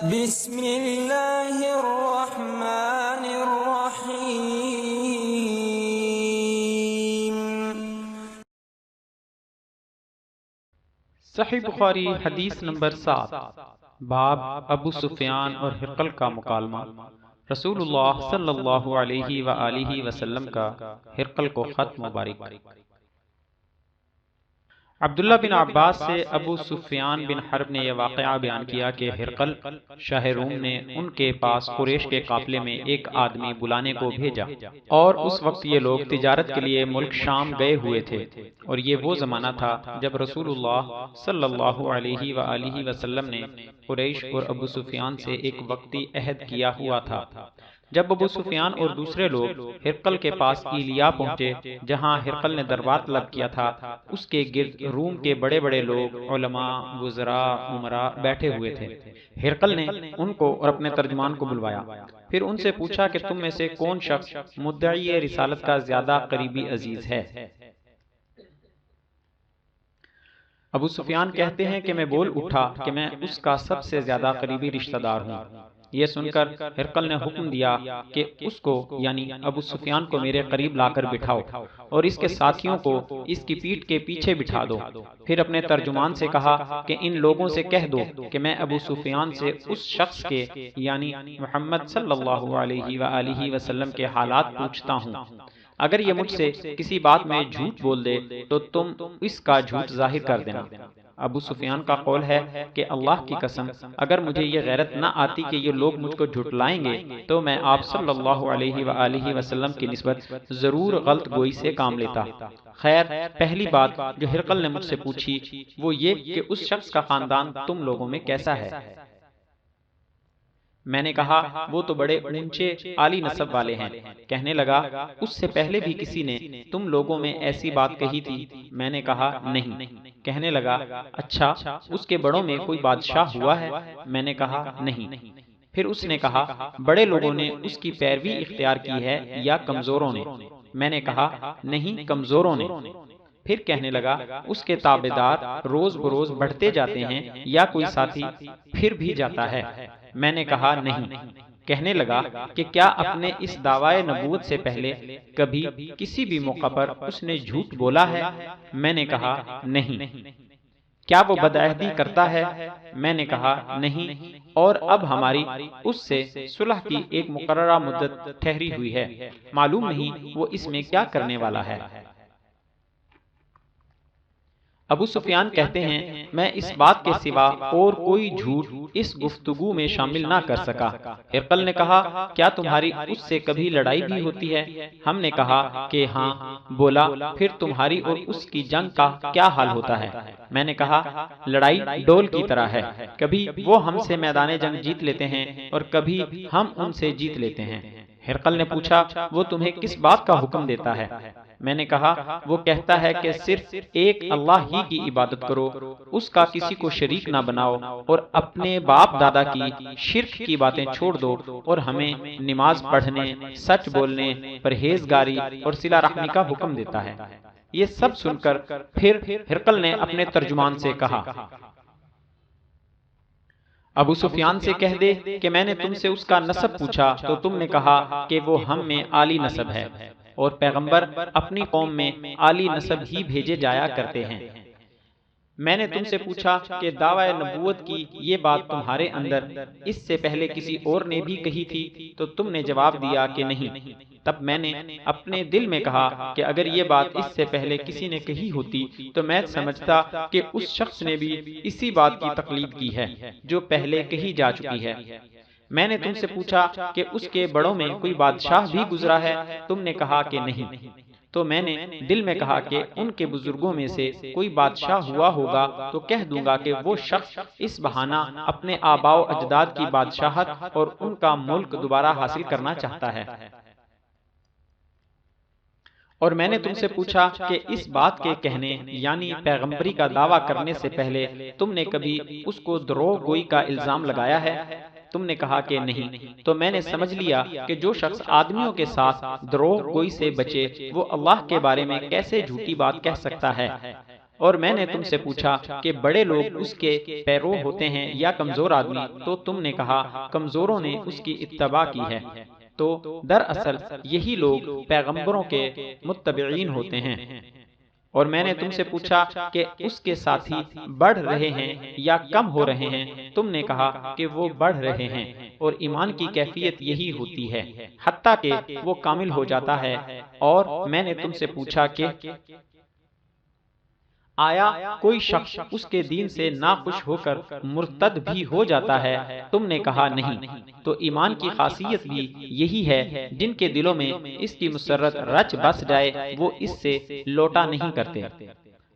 بسم اللہ الرحمن الرحیم۔ صحیح بخاری حدیث نمبر 7، باب ابو سفیان اور ہرقل کا مکالمہ۔ رسول اللہ صلی اللہ علیہ وآلہ وسلم کا ہرقل کو خط مبارک۔ عبداللہ بن عباس سے ابو سفیان بن حرب نے یہ واقعہ بیان کیا کہ ہرقل شاہ روم نے ان کے پاس قریش کے قافلے میں ایک آدمی بلانے کو بھیجا، اور اس وقت یہ لوگ تجارت کے لیے ملک شام گئے ہوئے تھے، اور یہ وہ زمانہ تھا جب رسول اللہ صلی اللہ علیہ وآلہ وسلم نے قریش اور ابو سفیان سے ایک وقتی عہد کیا ہوا تھا۔ جب ابو سفیان اور دوسرے لوگ ہرقل کے پاس ایلیا پہنچے، جہاں ہرقل نے دربار طلب کیا تھا، اس کے گرد روم کے بڑے بڑے لوگ، علماء، وزراء، امراء بیٹھے ہوئے تھے۔ ہرقل نے ان کو اور اپنے ترجمان کو بلوایا، پھر ان سے پوچھا کہ تم میں سے کون شخص مدعی رسالت کا زیادہ قریبی عزیز ہے؟ ابو سفیان کہتے ہیں کہ میں بول اٹھا کہ میں اس کا سب سے زیادہ قریبی رشتہ دار ہوں۔ یہ سن کر ہرقل نے حکم دیا کہ اس کو یعنی ابو سفیان کو میرے قریب لا کر بٹھاؤ، اور اس کے ساتھیوں کو اس کی پیٹھ کے پیچھے بٹھا دو۔ پھر اپنے ترجمان سے کہا کہ ان لوگوں سے کہہ دو کہ میں ابو سفیان سے اس شخص کے یعنی محمد صلی اللہ علیہ وآلہ وسلم کے حالات پوچھتا ہوں۔ اگر یہ مجھ سے کسی بات میں جھوٹ بول دے تو تم اس کا جھوٹ ظاہر کر دینا۔ ابو سفیان کا قول ہے کہ اللہ کی قسم، اگر مجھے یہ غیرت نہ آتی کہ یہ لوگ مجھ کو جھٹلائیں گے تو میں آپ صلی اللہ علیہ وآلہ وسلم کی نسبت ضرور غلط گوئی سے کام لیتا۔ خیر، پہلی بات جو ہرقل نے مجھ سے پوچھی وہ یہ کہ اس شخص کا خاندان تم لوگوں میں کیسا ہے؟ میں نے کہا وہ تو بڑے اونچے عالی نسب والے ہیں۔ کہنے لگا اس سے پہلے بھی کسی نے تم لوگوں میں ایسی بات کہی تھی؟ میں نے کہا نہیں۔ کہنے لگا اچھا، اس کے بڑوں میں کوئی بادشاہ ہوا ہے؟ میں نے کہا نہیں۔ پھر اس نے کہا بڑے لوگوں نے اس کی پیروی اختیار کی ہے یا کمزوروں نے؟ میں نے کہا نہیں، کمزوروں نے۔ پھر کہنے لگا اس کے تابعدار روز بروز بڑھتے جاتے ہیں یا کوئی ساتھی پھر بھی جاتا ہے؟ میں نے کہا نہیں۔ کہنے لگا کہ کیا اپنے اس دعوی نبوت سے پہلے کبھی کسی بھی موقع پر اس نے جھوٹ بولا ہے؟ میں نے کہا نہیں۔ کیا وہ بدعہدی کرتا ہے؟ میں نے کہا نہیں، اور اب ہماری اس سے صلح کی ایک مقررہ مدت ٹھہری ہوئی ہے، معلوم نہیں وہ اس میں کیا کرنے والا ہے۔ ابو سفیان کہتے ہیں میں اس بات کے سوا اور کوئی جھوٹ اس گفتگو میں شامل نہ کر سکا۔ ہرقل نے کہا کیا تمہاری اس سے کبھی لڑائی بھی ہوتی ہے؟ ہم نے کہا کہ ہاں۔ بولا پھر تمہاری اور اس کی جنگ کا کیا حال ہوتا ہے؟ میں نے کہا لڑائی ڈول کی طرح ہے، کبھی وہ ہم سے میدان جنگ جیت لیتے ہیں اور کبھی ہم ان سے جیت لیتے ہیں۔ ہرقل نے پوچھا وہ تمہیں کس بات کا حکم دیتا ہے؟ میں نے کہا وہ کہتا ہے کہ صرف ایک اللہ ہی کی عبادت کرو، اس کا کسی کو شریک نہ بناؤ، اور اپنے باپ دادا کی شرک کی باتیں چھوڑ دو، اور ہمیں نماز پڑھنے، سچ بولنے، پرہیزگاری اور صلہ رحمی کا حکم دیتا ہے۔ یہ سب سن کر پھر ہرقل نے اپنے ترجمان سے کہا ابو سفیان سے کہہ دے کہ میں نے تم سے اس کا نسب پوچھا تو تم نے کہا کہ وہ ہم میں عالی نسب ہے، اور پیغمبر اپنی قوم میں عالی نسب ہی بھیجے جایا کرتے ہیں۔ میں نے تم سے پوچھا کہ دعوی نبوت کی یہ بات تمہارے اندر اس سے پہلے کسی اور نے بھی کہی تھی؟ تو تم نے جواب دیا کہ نہیں۔ تب میں نے اپنے دل میں کہا کہ اگر یہ بات اس سے پہلے کسی نے کہی ہوتی تو میں سمجھتا کہ اس شخص نے بھی اسی بات کی تقلید کی ہے جو پہلے کہی جا چکی ہے۔ میں نے تم سے پوچھا کہ اس کے بڑوں میں کوئی بادشاہ بھی گزرا ہے؟ تم نے کہا کہ نہیں۔ تو میں نے دل میں کہا کہ ان کے بزرگوں میں سے کوئی بادشاہ ہوا ہوگا تو کہہ دوں گا کہ وہ شخص اس بہانہ اپنے آباء و اجداد کی بادشاہت اور ان کا ملک دوبارہ حاصل کرنا چاہتا ہے۔ اور میں نے تم سے پوچھا کہ اس بات کے کہنے یعنی پیغمبری کا دعویٰ کرنے سے پہلے تم نے کبھی اس کو دروغ گوئی کا الزام لگایا ہے؟ تم نے کہا کہ نہیں۔ تو میں نے سمجھ لیا کہ جو شخص آدمیوں کے ساتھ دروغ گوئی سے بچے وہ اللہ کے بارے میں کیسے جھوٹی بات کہہ سکتا ہے۔ اور میں نے تم سے پوچھا کہ بڑے لوگ اس کے پیرو ہوتے ہیں یا کمزور آدمی، تو تم نے کہا کمزوروں نے اس کی اتباع کی ہے۔ تو دراصل یہی لوگ پیغمبروں کے متبعین ہوتے ہیں۔ اور میں نے تم سے پوچھا کہ اس کے ساتھی بڑھ رہے ہیں یا کم ہو رہے ہیں، تم نے کہا کہ وہ بڑھ رہے ہیں، اور ایمان کی کیفیت یہی ہوتی ہے حتیٰ کہ وہ کامل ہو جاتا ہے۔ اور میں نے تم سے پوچھا کہ آیا کوئی شخص اس کے دین سے ناخوش ہو کر مرتد بھی ہو جاتا ہے؟ تم نے کہا نہیں۔ تو ایمان کی خاصیت بھی یہی ہے، جن کے دلوں میں اس کی مسرت رچ بس جائے وہ اس سے لوٹا نہیں کرتے۔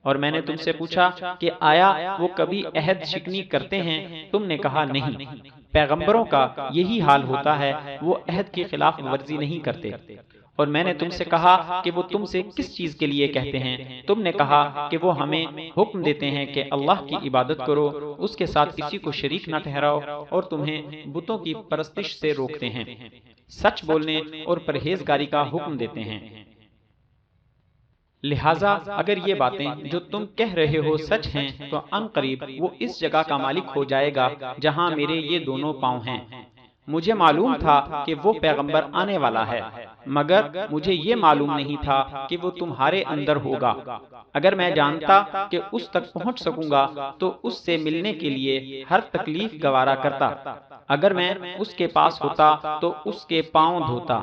اور میں نے تم سے پوچھا کہ آیا وہ کبھی عہد شکنی کرتے ہیں؟ تم نے کہا نہیں۔ پیغمبروں کا یہی حال ہوتا ہے، وہ عہد کی خلاف ورزی نہیں کرتے۔ اور میں نے تم سے کہا کہ وہ تم سے کس چیز کے لیے کہتے ہیں؟ تم نے کہا کہ وہ ہمیں حکم دیتے ہیں کہ اللہ کی عبادت کرو، اس کے ساتھ کسی کو شریک نہ ٹھہراؤ، اور تمہیں بتوں کی پرستش سے روکتے ہیں، سچ بولنے اور پرہیزگاری کا حکم دیتے ہیں۔ لہٰذا اگر یہ باتیں جو تم کہہ رہے ہو سچ ہیں تو ان قریب وہ اس جگہ کا مالک ہو جائے گا جہاں میرے یہ دونوں پاؤں ہیں۔ مجھے معلوم تھا کہ وہ پیغمبر آنے والا ہے، مگر مجھے یہ معلوم نہیں تھا کہ وہ تمہارے اندر ہوگا۔ اگر میں جانتا کہ اس تک پہنچ سکوں گا تو اس سے ملنے کے لیے ہر تکلیف گوارا کرتا۔ اگر میں اس کے پاس ہوتا تو اس کے پاؤں دھوتا۔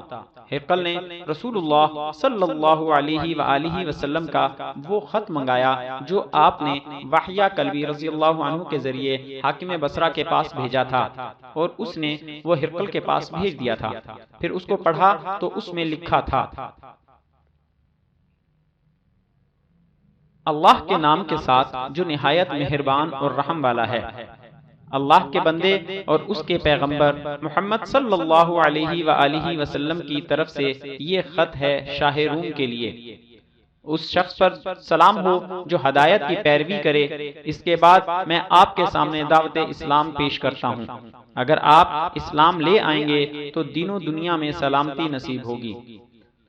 ہرقل نے رسول اللہ صلی اللہ علیہ وآلہ وسلم کا وہ خط منگایا جو آپ نے وحیہ کلبی رضی اللہ عنہ کے ذریعے حاکم بصرہ کے پاس بھیجا تھا، اور اس نے وہ ہرقل کے پاس بھیج دیا تھا۔ پھر اس کو پڑھا تو اس میں لکھا تھا، اللہ کے نام کے ساتھ جو نہایت مہربان اور رحم والا ہے۔ اللہ کے بندے اور اس کے پیغمبر محمد صلی اللہ علیہ وآلہ وسلم کی طرف سے یہ خط ہے شاہ روم کے لیے۔ اس شخص پر سلام ہو جو ہدایت کی پیروی کرے۔ اس کے بعد میں آپ کے سامنے دعوت اسلام پیش کرتا ہوں۔ اگر آپ اسلام لے آئیں گے تو دین و دنیا میں سلامتی نصیب ہوگی،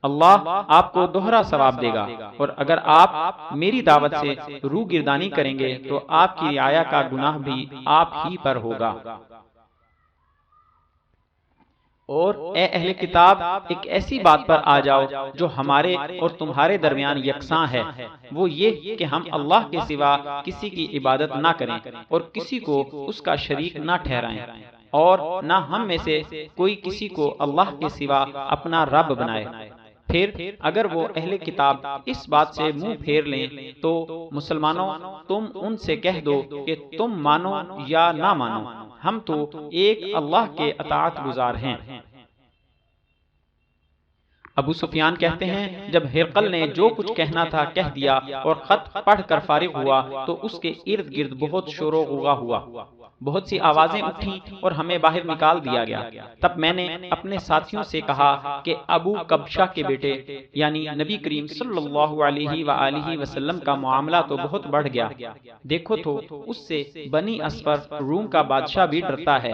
اللہ آپ کو دوہرا ثواب دے گا، اور اگر آپ میری دعوت سے روگردانی کریں گے تو آپ کی رعایا کا گناہ بھی آپ ہی پر ہوگا۔ اور اے اہل کتاب، ایک ایسی بات پر آ جاؤ جو ہمارے اور تمہارے درمیان یکساں ہے، وہ یہ کہ ہم اللہ کے سوا کسی کی عبادت نہ کریں اور کسی کو اس کا شریک نہ ٹھہرائیں، اور نہ ہم میں سے کوئی کسی کو اللہ کے سوا اپنا رب بنائے۔ پھر اگر وہ اہل کتاب اس بات سے منہ پھیر لیں تو مسلمانوں تم ان سے کہہ دو کہ تم مانو یا نہ مانو، ہم تو ایک اللہ کے اطاعت گزار ہیں۔ ابو سفیان کہتے ہیں جب ہرقل نے جو کچھ کہنا تھا کہہ دیا اور خط پڑھ کر فارغ ہوا تو اس کے ارد گرد بہت شور و غوغا ہوا، بہت سی آوازیں اٹھیں اور ہمیں باہر نکال دیا گیا۔ تب میں نے اپنے ساتھیوں سے کہا کہ ابو کبشہ کے بیٹے یعنی نبی کریم صلی اللہ علیہ وآلہ وسلم کا معاملہ تو بہت بڑھ گیا، دیکھو تو اس سے بنی اصفر روم کا بادشاہ بھی ڈرتا ہے۔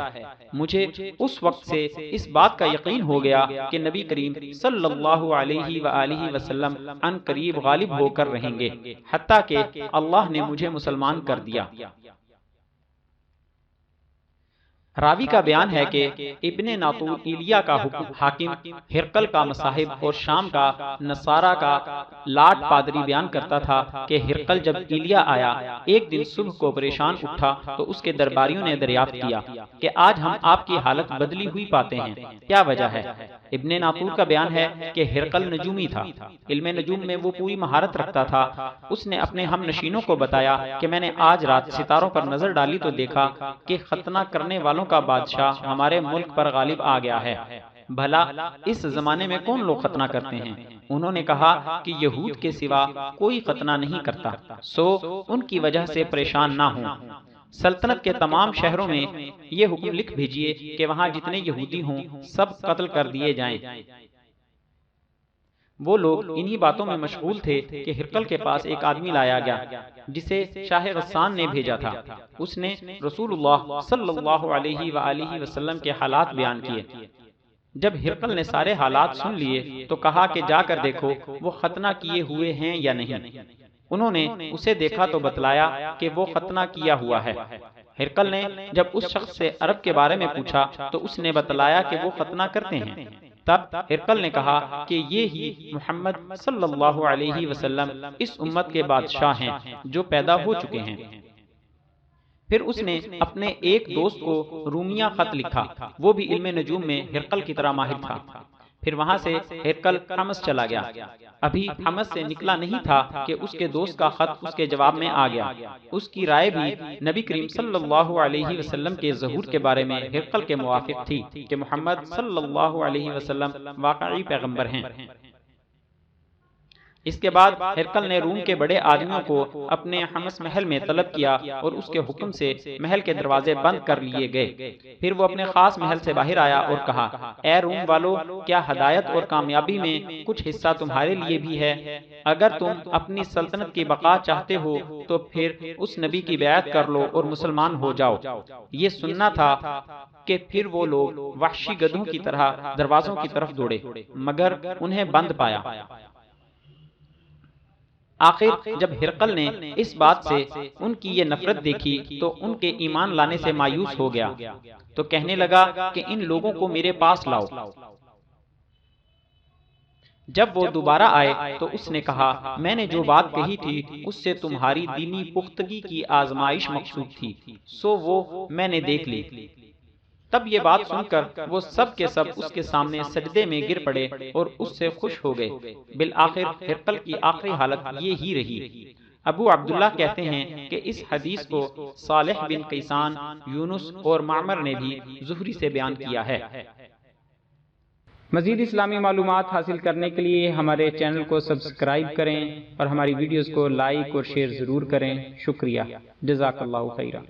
مجھے اس وقت سے اس بات کا یقین ہو گیا کہ نبی کریم صلی اللہ علیہ وآلہ وسلم ان قریب غالب ہو کر رہیں گے، حتیٰ کہ اللہ نے مجھے مسلمان کر دیا۔ راوی کا بیان ہے کہ ابن ناطور ایلیا کا حاکم ہرقل کا مصاحب اور شام کا نصارہ کا لاٹ پادری بیان کرتا تھا کہ ہرقل جب ایلیا آیا ایک دن صبح کو پریشان اٹھا تو اس کے درباریوں نے دریافت کیا کہ آج ہم آپ کی حالت بدلی ہوئی پاتے ہیں، کیا وجہ ہے؟ ابن ناطور کا بیان ہے کہ ہرقل نجومی تھا، علم نجوم میں وہ پوری مہارت رکھتا تھا۔ اس نے اپنے ہم نشینوں کو بتایا کہ میں نے آج رات ستاروں پر نظر ڈالی تو دیکھا کہ ختنہ کرنے والوں کا بادشاہ ہمارے ملک پر غالب آ گیا ہے، بھلا اس زمانے میں کون لوگ ختنہ کرتے ہیں؟ انہوں نے کہا کہ یہود کے سوا کوئی ختنہ نہیں کرتا، سو ان کی وجہ سے پریشان نہ ہوں۔ سلطنت کے تمام شہروں میں یہ حکم لکھ بھیجیے کہ وہاں جتنے یہودی ہوں سب قتل کر دیے جائیں۔ وہ لوگ انہی باتوں میں مشغول تھے کہ ہرقل کے پاس ایک آدمی لایا گیا جسے شاہ غسان نے بھیجا تھا۔ اس نے رسول اللہ صلی اللہ علیہ وآلہ وسلم کے حالات بیان کیے۔ جب ہرقل نے سارے حالات سن لیے تو کہا کہ جا کر دیکھو وہ ختنہ کیے ہوئے ہیں یا نہیں۔ انہوں نے اسے دیکھا تو بتلایا کہ وہ ختنہ کیا ہوا ہے۔ ہرقل نے جب اس شخص سے عرب کے بارے میں پوچھا تو اس نے بتلایا کہ وہ ختنہ کرتے ہیں۔ تب ہرقل نے کہا کہ یہ ہی محمد صلی اللہ علیہ وسلم اس امت کے بادشاہ ہیں جو پیدا ہو چکے ہیں۔ پھر اس نے اپنے ایک دوست کو رومیہ خط لکھا، وہ بھی علم نجوم میں ہرقل کی طرح ماہر تھا۔ پھر وہاں سے ہرقل حمص چلا گیا۔ ابھی حمص سے نکلا نہیں تھا کہ اس کے دوست کا خط اس کے جواب میں آ گیا۔ اس کی رائے بھی نبی کریم صلی اللہ علیہ وسلم کے ظہور کے بارے میں ہرقل کے موافق تھی کہ محمد صلی اللہ علیہ وسلم واقعی پیغمبر ہیں۔ اس کے بعد ہرقل نے روم کے بڑے آدمیوں کو اپنے حمص محل میں طلب کیا اور اس کے حکم سے محل کے دروازے بند کر لیے گئے۔ پھر وہ اپنے خاص محل سے باہر آیا اور کہا، اے روم والو، کیا ہدایت اور کامیابی میں کچھ حصہ تمہارے لیے بھی ہے؟ اگر تم اپنی سلطنت کی بقا چاہتے ہو تو پھر اس نبی کی بیعت کر لو اور مسلمان ہو جاؤ۔ یہ سننا تھا کہ پھر وہ لوگ وحشی گدھوں کی طرح دروازوں کی طرف دوڑے، مگر انہیں بند پایا۔ آخر جب ہرقل نے اس بات سے ان کی یہ نفرت دیکھی تو ان کے ایمان لانے سے مایوس ہو گیا، تو کہنے لگا کہ ان لوگوں کو میرے پاس لاؤ۔ جب وہ دوبارہ آئے تو اس نے کہا، میں نے جو بات کہی تھی اس سے تمہاری دینی پختگی کی آزمائش مقصود تھی، سو وہ میں نے دیکھ لی۔ تب یہ بات سن کر وہ سب کے سب اس کے سامنے سجدے میں گر پڑے اور اس سے خوش ہو گئے۔ بالآخر ہرقل کی آخری حالت یہ ہی رہی۔ ابو عبداللہ کہتے ہیں کہ اس حدیث کو صالح بن قیسان، یونس اور معمر نے بھی زہری سے بیان کیا ہے۔ مزید اسلامی معلومات حاصل کرنے کے لیے ہمارے چینل کو سبسکرائب کریں اور ہماری ویڈیوز کو لائک اور شیئر ضرور کریں۔ شکریہ، جزاک اللہ خیرہ۔